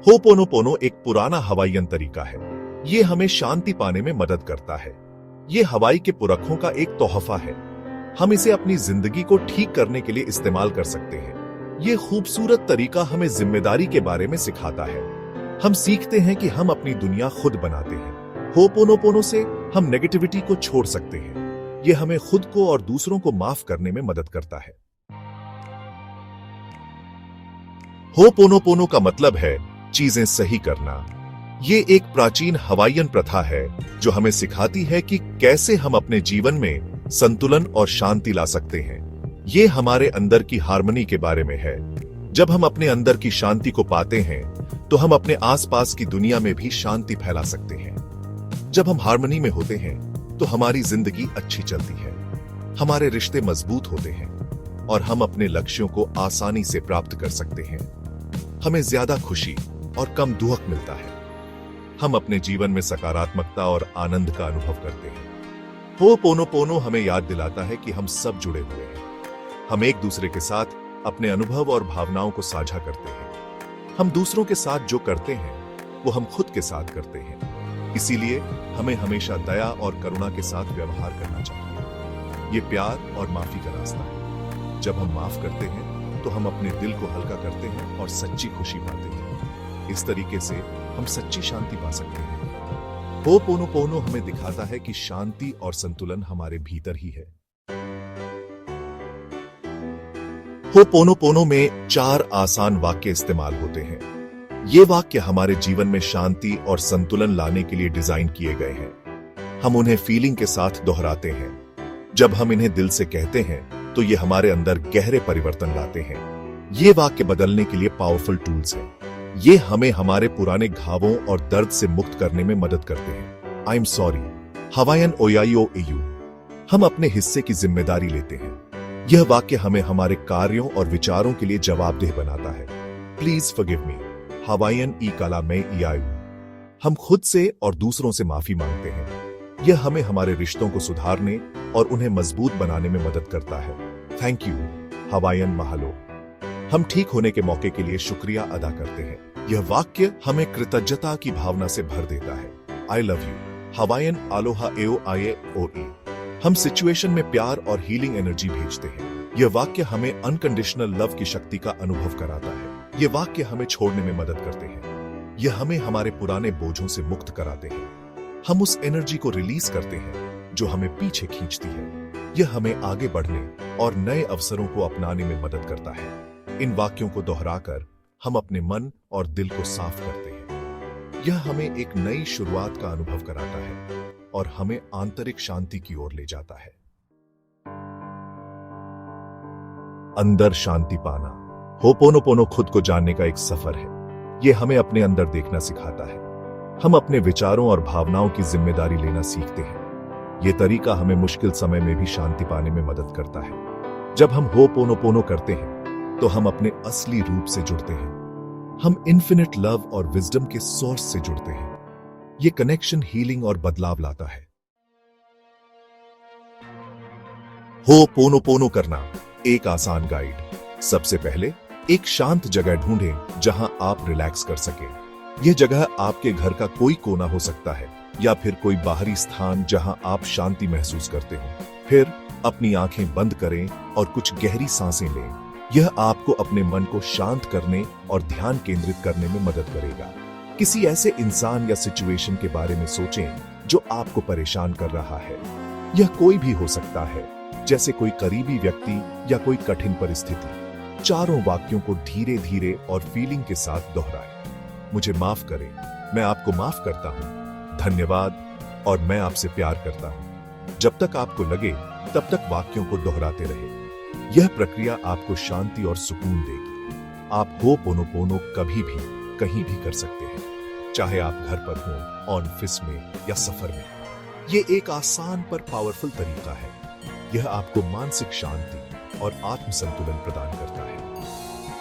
Ho'oponopono एक पुराना Hawaiian तरीका है। ये हमें शांति पाने में मदद करता है। ये हवाई के पुरखों का एक तोहफा है। हम इसे अपनी जिंदगी को ठीक करने के लिए इस्तेमाल कर सकते हैं। ये खूबसूरत तरीका हमें जिम्मेदारी के बारे में सिखाता है। हम सीखते हैं कि हम अपनी दुनिया खुद बनाते हैं। होपोनोपोनो से हम नेगेटिविटी को छोड़ सकते हैं। ये हमें खुद को और दूसरों को माफ करने में मदद करता है। होपोनोपोनो का मतलब है चीजें सही करना। ये एक प्राचीन हवाईयन प्रथा है जो हमें सिखाती है कि कैसे हम अपने जीवन में संतुलन और शांति ला सकते हैं। ये हमारे अंदर की हार्मनी के बारे में है। जब हम अपने अंदर की शांति को पाते हैं तो हम अपने आसपास की दुनिया में भी शांति फैला सकते हैं। जब हम हार्मनी में होते हैं तो हमारी जिंदगी अच्छी चलती है, हमारे रिश्ते मजबूत होते हैं और हम अपने लक्ष्यों को आसानी से प्राप्त कर सकते हैं। हमें ज्यादा खुशी और कम दुख मिलता है। हम अपने जीवन में सकारात्मकता और आनंद का अनुभव करते हैं। होपोनोपोनो हमें याद दिलाता है कि हम सब जुड़े हुए हैं। हम एक दूसरे के साथ अपने अनुभव और भावनाओं को साझा करते हैं। हम दूसरों के साथ जो करते हैं वो हम खुद के साथ करते हैं। इसीलिए हमें हमेशा दया और करुणा के साथ व्यवहार करना चाहिए। ये प्यार और माफी का रास्ता है। जब हम माफ करते हैं तो हम अपने दिल को हल्का करते हैं और सच्ची खुशी पाते हैं। इस तरीके से हम सच्ची शांति पा सकते हैं। होपोनोपोनो हमें दिखाता है कि शांति और संतुलन हमारे भीतर ही है। होपोनोपोनो में 4 आसान वाक्य इस्तेमाल होते हैं। ये वाक्य हमारे जीवन में शांति और संतुलन लाने के लिए डिजाइन किए गए हैं। हम उन्हें फीलिंग के साथ दोहराते हैं। जब हम इन्हें दिल से कहते हैं तो ये हमारे अंदर गहरे परिवर्तन लाते हैं। ये वाक्य बदलने के लिए पावरफुल टूल्स हैं। ये हमें हमारे पुराने घावों और दर्द से मुक्त करने में मदद करते हैं। आई एम सॉरी, हवाईयन ओयाईओ एयू। हम अपने हिस्से की जिम्मेदारी लेते हैं। यह वाक्य हमें हमारे कार्यों और विचारों के लिए जवाबदेह बनाता है। प्लीज फॉरगिव मी, हवाईयन ई काला मैं इयायू। हम खुद से और दूसरों से माफी मांगते हैं। यह हमें हमारे रिश्तों को सुधारने और उन्हें मजबूत बनाने में मदद करता है। थैंक यू, हवाईयन महालो। हम ठीक होने के मौके के लिए शुक्रिया अदा करते हैं। यह वाक्य हमें कृतज्ञता की भावना से भर देता है। आई लव यू, हवाईयन आलोहा एओ आये ओ ए। हम सिचुएशन में प्यार और हीलिंग एनर्जी भेजते हैं। यह वाक्य हमें अनकंडीशनल लव की शक्ति का अनुभव कराता है। यह वाक्य हमें छोड़ने में मदद करते हैं। यह हमें हमारे पुराने बोझों से मुक्त कराते हैं। हम उस एनर्जी को रिलीज करते हैं जो हमें पीछे खींचती है। यह हमें आगे बढ़ने और नए अवसरों को अपनाने में मदद करता है। इन वाक्यों को दोहराकर हम अपने मन और दिल को साफ करते हैं। यह हमें एक नई शुरुआत का अनुभव कराता है और हमें आंतरिक शांति की ओर ले जाता है। अंदर शांति पाना। होपोनोपोनो खुद को जानने का एक सफर है। यह हमें अपने अंदर देखना सिखाता है। हम अपने विचारों और भावनाओं की जिम्मेदारी लेना सीखते हैं। यह तरीका हमें मुश्किल समय में भी शांति पाने में मदद करता है। जब हम होपोनोपोनो करते हैं तो हम अपने असली रूप से जुड़ते हैं। हम इन्फिनिट लव और विजडम के सोर्स से जुड़ते हैं। यह कनेक्शन हीलिंग और बदलाव लाता है। होपोनोपोनो करना एक आसान गाइड। सबसे पहले एक शांत जगह ढूंढें जहां आप रिलैक्स कर सकें। यह जगह आपके घर का कोई कोना हो सकता है या फिर कोई बाहरी स्थान जहां आप शांति महसूस करते हो। फिर अपनी आंखें बंद करें और कुछ गहरी सांसें लें। यह आपको अपने मन को शांत करने और ध्यान केंद्रित करने में मदद करेगा। किसी ऐसे इंसान या सिचुएशन के बारे में सोचें जो आपको परेशान कर रहा है। यह कोई भी हो सकता है, जैसे कोई करीबी व्यक्ति या कोई कठिन परिस्थिति। चारों वाक्यों को धीरे धीरे और फीलिंग के साथ दोहराएं। मुझे माफ करें, मैं आपको माफ करता हूं, धन्यवाद और मैं आपसे प्यार करता हूं। जब तक आपको लगे तब तक वाक्यों को दोहराते रहे। यह प्रक्रिया आपको शांति और सुकून देगी। आप होपोनोपोनो कभी भी कहीं भी कर सकते हैं, चाहे आप घर पर हों, ऑफिस में या सफर में। यह एक आसान पर पावरफुल तरीका है। यह आपको मानसिक शांति और आत्मसंतुलन प्रदान करता है।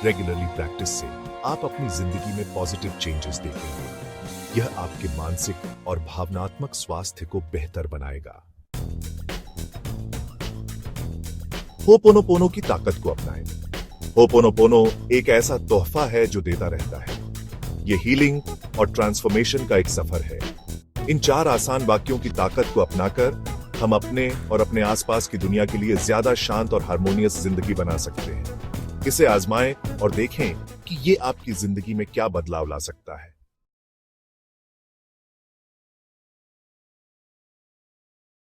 रेगुलरली प्रैक्टिस से आप अपनी जिंदगी में पॉजिटिव चेंजेस देखेंगे। यह आपके मानसिक और भावनात्मक स्वास्थ्य को बेहतर बनाएगा। होपोनोपोनो की ताकत को अपनाएं। होपोनोपोनो एक ऐसा तोहफा है जो देता रहता है। ये हीलिंग और ट्रांसफॉर्मेशन का एक सफर है। इन 4 आसान वाक्यों की ताकत को अपनाकर हम अपने और अपने आसपास की दुनिया के लिए ज्यादा शांत और हार्मोनियस जिंदगी बना सकते हैं। इसे आजमाएं और देखें कि ये आपकी जिंदगी में क्या बदलाव ला सकता है।